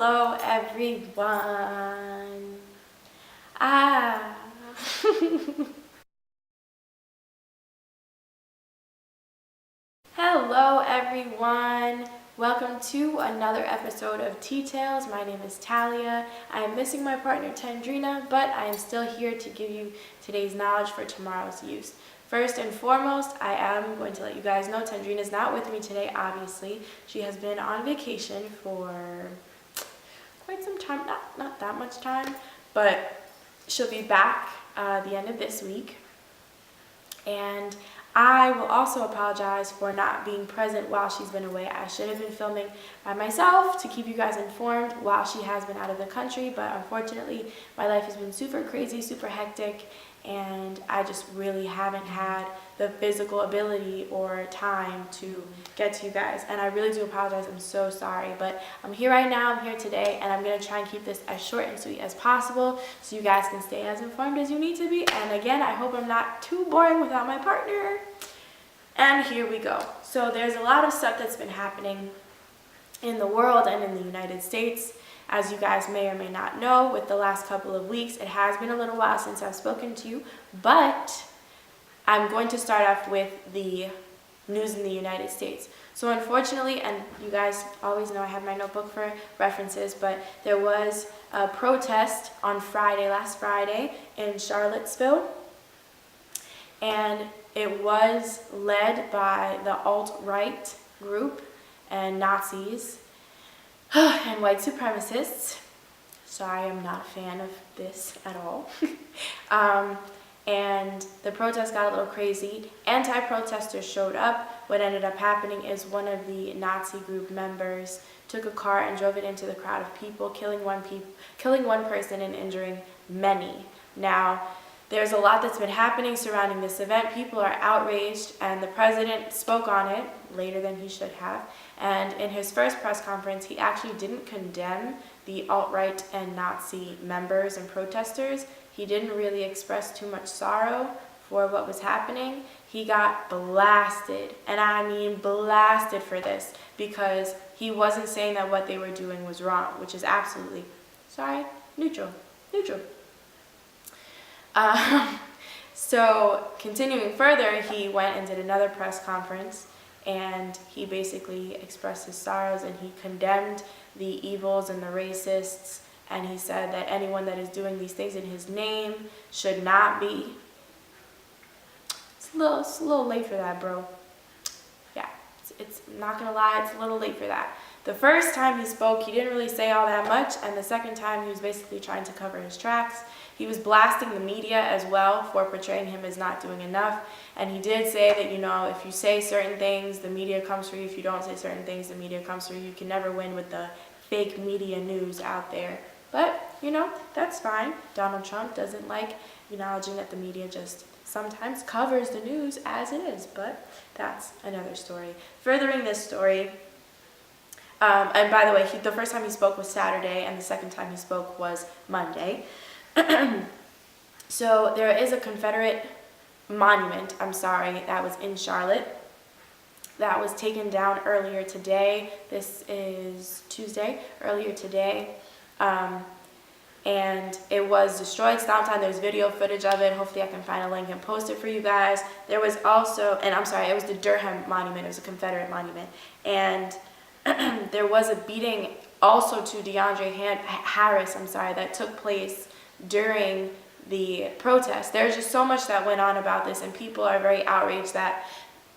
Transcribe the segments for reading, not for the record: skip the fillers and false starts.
Hello everyone. Ah. Hello everyone. Welcome to another episode of Teatails. My name is Talia. I am missing my partner Tendrina, but I am still here to give you today's knowledge for tomorrow's use. First and foremost, I am going to let you guys know Tendrina is not with me today, obviously. She has been on vacation for quite some time, not that much time, but she'll be back the end of this week. And I will also apologize for not being present while she's been away. I should have been filming by myself to keep you guys informed while she has been out of the country, but unfortunately my life has been super crazy, super hectic, and I just really haven't had the physical ability or time to get to you guys, and I really do apologize. I'm so sorry, but I'm here right now, I'm here today, and I'm going to try and keep this as short and sweet as possible so you guys can stay as informed as you need to be. And again, I hope I'm not too boring without my partner. And here we go. So there's a lot of stuff that's been happening in the world and in the United States. As you guys may or may not know, with the last couple of weeks, it has been a little while since I've spoken to you, but I'm going to start off with the news in the United States. So unfortunately, and you guys always know I have my notebook for references, but there was a protest on last Friday in Charlottesville, and it was led by the alt-right group and Nazis and white supremacists. Sorry, I'm not a fan of this at all. And the protest got a little crazy. Anti-protesters showed up. What ended up happening is one of the Nazi group members took a car and drove it into the crowd of people, killing one person and injuring many. Now, there's a lot that's been happening surrounding this event. People are outraged, and the president spoke on it later than he should have. And in his first press conference, he actually didn't condemn the alt-right and Nazi members and protesters. He didn't really express too much sorrow for what was happening. He got blasted, and I mean blasted for this, because he wasn't saying that what they were doing was wrong, which is absolutely, neutral. So continuing further, he went and did another press conference, and he basically expressed his sorrows, and he condemned the evils and the racists, and he said that anyone that is doing these things in his name should not be. It's a little late for that, bro. Yeah, it's not gonna lie, it's a little late for that. The first time he spoke, he didn't really say all that much, and the second time he was basically trying to cover his tracks. He was blasting the media as well for portraying him as not doing enough, and he did say that, if you say certain things, the media comes for you. If you don't say certain things, the media comes for you. You can never win with the fake media news out there. But, that's fine. Donald Trump doesn't like acknowledging that the media just sometimes covers the news as it is, but that's another story. Furthering this story, and by the way, the first time he spoke was Saturday, and the second time he spoke was Monday. So there is a Confederate monument, that was in Charlotte, that was taken down earlier today. This is Tuesday, earlier today. And it was destroyed, stomped on. There's video footage of it. Hopefully I can find a link and post it for you guys. There was also, it was the Durham monument. It was a Confederate monument. And there was a beating also to DeAndre Harris, that took place during the protest. There's just so much that went on about this, and people are very outraged that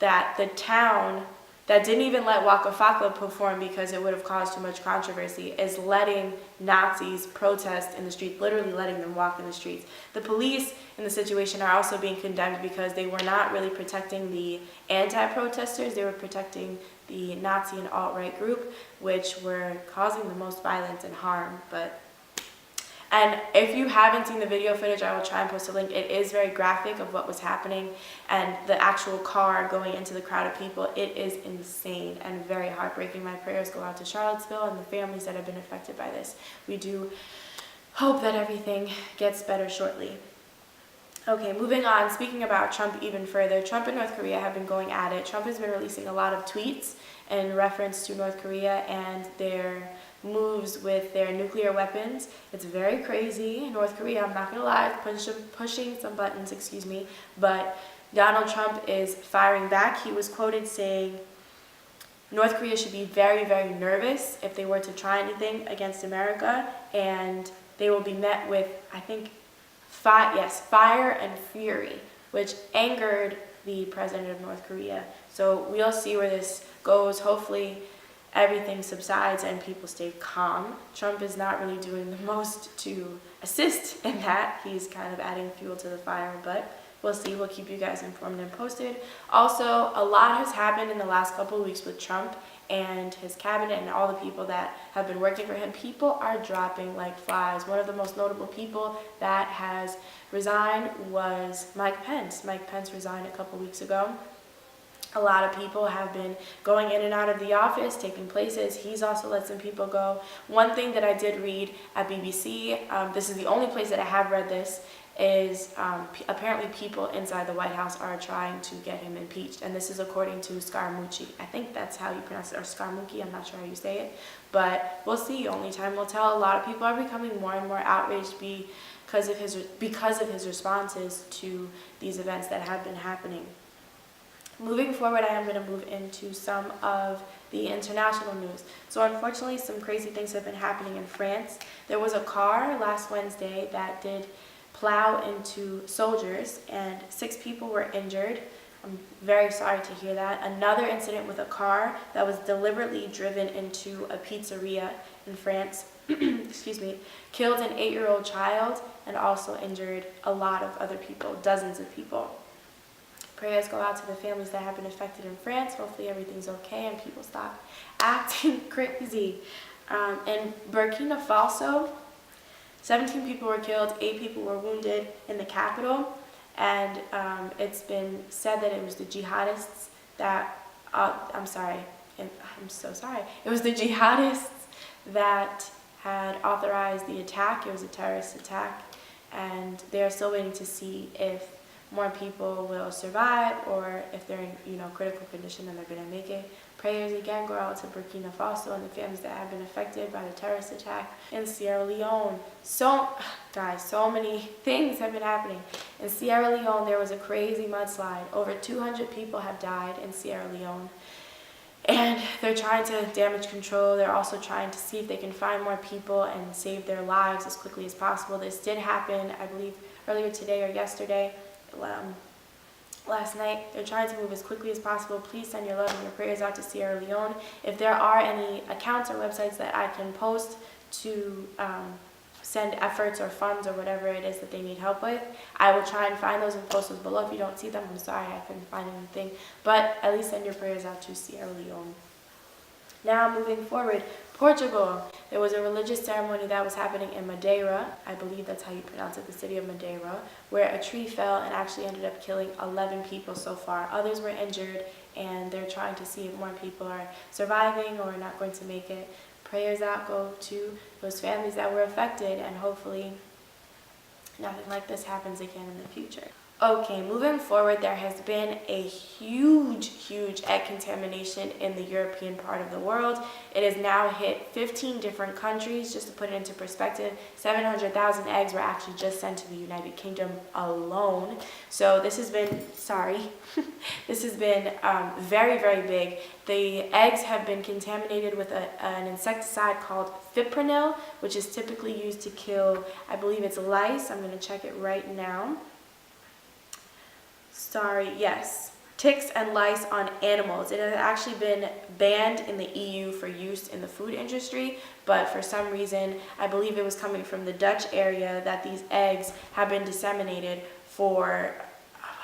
the town that didn't even let Waka Flocka perform because it would have caused too much controversy is letting Nazis protest in the streets, literally letting them walk in the streets. The police in the situation are also being condemned because they were not really protecting the anti-protesters. They were protecting the Nazi and alt-right group, which were causing the most violence and harm. And if you haven't seen the video footage, I will try and post a link. It is very graphic of what was happening, and the actual car going into the crowd of people. It is insane and very heartbreaking. My prayers go out to Charlottesville and the families that have been affected by this. We do hope that everything gets better shortly. Okay, moving on. Speaking about Trump even further, Trump and North Korea have been going at it. Trump has been releasing a lot of tweets in reference to North Korea and their moves with their nuclear weapons. It's very crazy. North Korea, I'm not gonna lie, pushing some buttons, but Donald Trump is firing back. He was quoted saying North Korea should be very, very nervous if they were to try anything against America, and they will be met with, I think, fire and fury, which angered the president of North Korea. So we'll see where this goes. Hopefully everything subsides and people stay calm. Trump is not really doing the most to assist in that. He's kind of adding fuel to the fire, but we'll see. We'll keep you guys informed and posted. Also, a lot has happened in the last couple of weeks with Trump and his cabinet and all the people that have been working for him. People are dropping like flies. One of the most notable people that has resigned was Mike Pence. Mike Pence resigned a couple weeks ago. A lot of people have been going in and out of the office, taking places. He's also let some people go. One thing that I did read at BBC, this is the only place that I have read this, is apparently people inside the White House are trying to get him impeached. And this is according to Scaramucci. I think that's how you pronounce it, or Scaramucci, I'm not sure how you say it. But we'll see, only time will tell. A lot of people are becoming more and more outraged because of his responses to these events that have been happening. Moving forward, I am going to move into some of the international news. So unfortunately, some crazy things have been happening in France. There was a car last Wednesday that did plow into soldiers and 6 people were injured. I'm very sorry to hear that. Another incident with a car that was deliberately driven into a pizzeria in France, killed an 8-year-old child and also injured a lot of other people, dozens of people. Prayers go out to the families that have been affected in France. Hopefully everything's okay and people stop acting crazy. In Burkina Falso, 17 people were killed, 8 people were wounded in the capital, and it's been said that it was the jihadists that, it was the jihadists that had authorized the attack. It was a terrorist attack, and they are still waiting to see if more people will survive or if they're in critical condition and they're going to make it. Prayers again go out to Burkina Faso and the families that have been affected by the terrorist attack in Sierra Leone. So many things have been happening. In Sierra Leone, there was a crazy mudslide. Over 200 people have died in Sierra Leone. And they're trying to damage control. They're also trying to see if they can find more people and save their lives as quickly as possible. This did happen, I believe, earlier today or yesterday. Last night. They're trying to move as quickly as possible. Please send your love and your prayers out to Sierra Leone. If there are any accounts or websites that I can post to send efforts or funds or whatever it is that they need help with, I will try and find those and post those below. If you don't see them, I'm sorry, I couldn't find anything. But at least send your prayers out to Sierra Leone. Now moving forward, Portugal. There was a religious ceremony that was happening in Madeira, I believe that's how you pronounce it, the city of Madeira, where a tree fell and actually ended up killing 11 people so far. Others were injured, and they're trying to see if more people are surviving or not going to make it. Prayers out go to those families that were affected, and hopefully nothing like this happens again in the future. Okay, moving forward, there has been a huge egg contamination in the European part of the world. It has now hit 15 different countries. Just to put it into perspective, 700,000 eggs were actually just sent to the United Kingdom alone. So this has been, this has been very big. The eggs have been contaminated with an insecticide called fipronil, which is typically used to kill, I believe it's lice. I'm going to check it right now. Ticks and lice on animals. It has actually been banned in the EU for use in the food industry, but for some reason, I believe it was coming from the Dutch area, that these eggs have been disseminated for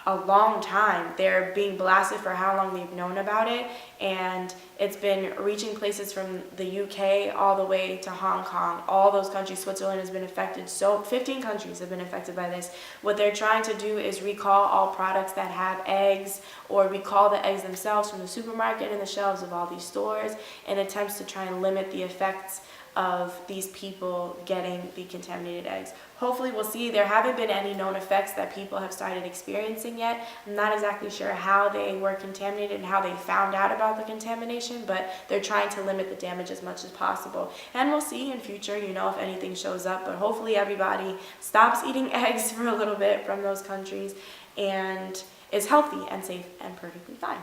a long time. They're being blasted for how long we've known about it, and it's been reaching places from the UK all the way to Hong Kong. All those countries, Switzerland has been affected. So 15 countries have been affected by this. What they're trying to do is recall all products that have eggs, or recall the eggs themselves from the supermarket and the shelves of all these stores, in attempts to try and limit the effects of these people getting the contaminated eggs. Hopefully we'll see. There haven't been any known effects that people have started experiencing yet. I'm not exactly sure how they were contaminated and how they found out about the contamination, but they're trying to limit the damage as much as possible. And we'll see in future, if anything shows up, but hopefully everybody stops eating eggs for a little bit from those countries and is healthy and safe and perfectly fine.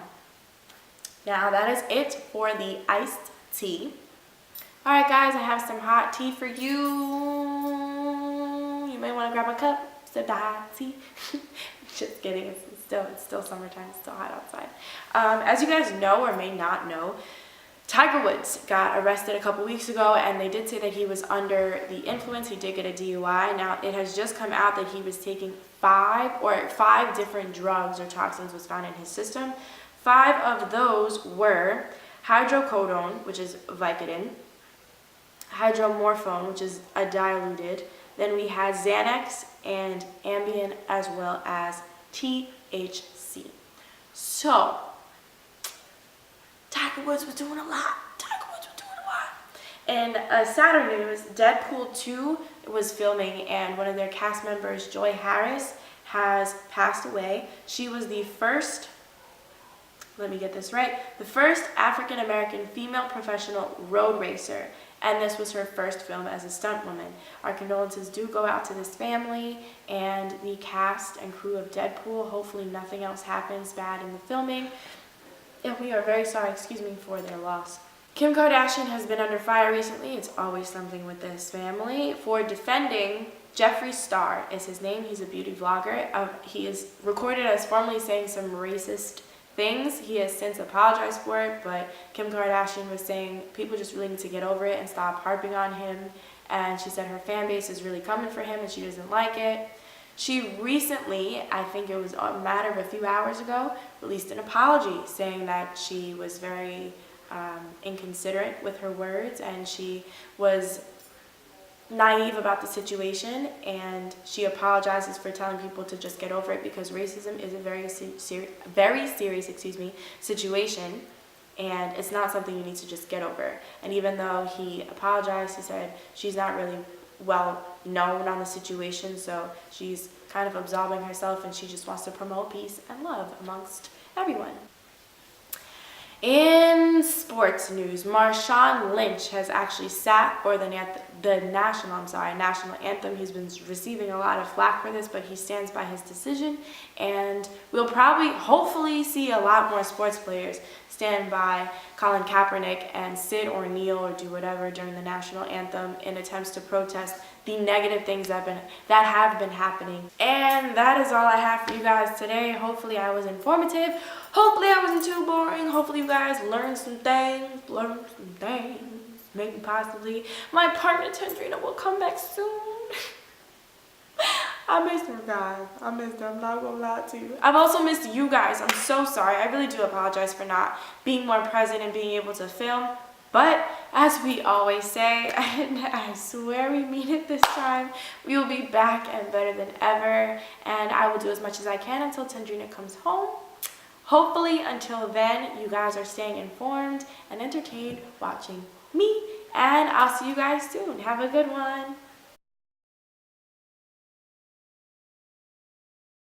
Now that is it for the iced tea. All right, guys, I have some hot tea for you. You may want to grab a cup, sip the hot tea. Just kidding. It's still summertime. It's still hot outside. As you guys know or may not know, Tiger Woods got arrested a couple weeks ago, and they did say that he was under the influence. He did get a DUI. Now, it has just come out that he was taking five different drugs or toxins was found in his system. 5 of those were hydrocodone, which is Vicodin, hydromorphone, which is a diluted. Then we had Xanax and Ambien, as well as THC. So, Tiger Woods was doing a lot. In sadder news, Deadpool 2 was filming, and one of their cast members, Joy Harris, has passed away. She was the first, let me get this right, the first African-American female professional road racer, and this was her first film as a stunt woman. Our condolences do go out to this family and the cast and crew of Deadpool. Hopefully nothing else happens bad in the filming, and we are very sorry, for their loss. Kim Kardashian has been under fire recently. It's always something with this family, for defending Jeffree Star is his name. He's a beauty vlogger. He is recorded as formerly saying some racist things. He has since apologized for it, but Kim Kardashian was saying people just really need to get over it and stop harping on him. And she said her fan base is really coming for him and she doesn't like it. She recently, I think it was a matter of a few hours ago, released an apology saying that she was very inconsiderate with her words and she was naive about the situation, and she apologizes for telling people to just get over it because racism is a very serious situation, and it's not something you need to just get over. And even though he apologized, he said she's not really well known on the situation, so she's kind of absolving herself and she just wants to promote peace and love amongst everyone. In sports news, Marshawn Lynch has actually sat for the national anthem. He's been receiving a lot of flack for this, but he stands by his decision, and we'll hopefully see a lot more sports players stand by Colin Kaepernick and sit or kneel or do whatever during the national anthem in attempts to protest the negative things that have been happening. And that is all I have for you guys today. Hopefully I was informative. Hopefully I wasn't too boring. Hopefully you guys learned some things. Maybe possibly my partner Tendrina will come back soon. I missed her, guys. I missed her. I'm not gonna lie to you. I've also missed you guys. I'm so sorry. I really do apologize for not being more present and being able to film. But as we always say, and I swear we mean it this time, we will be back and better than ever. And I will do as much as I can until Tendrina comes home. Hopefully until then, you guys are staying informed and entertained watching me. And I'll see you guys soon. Have a good one.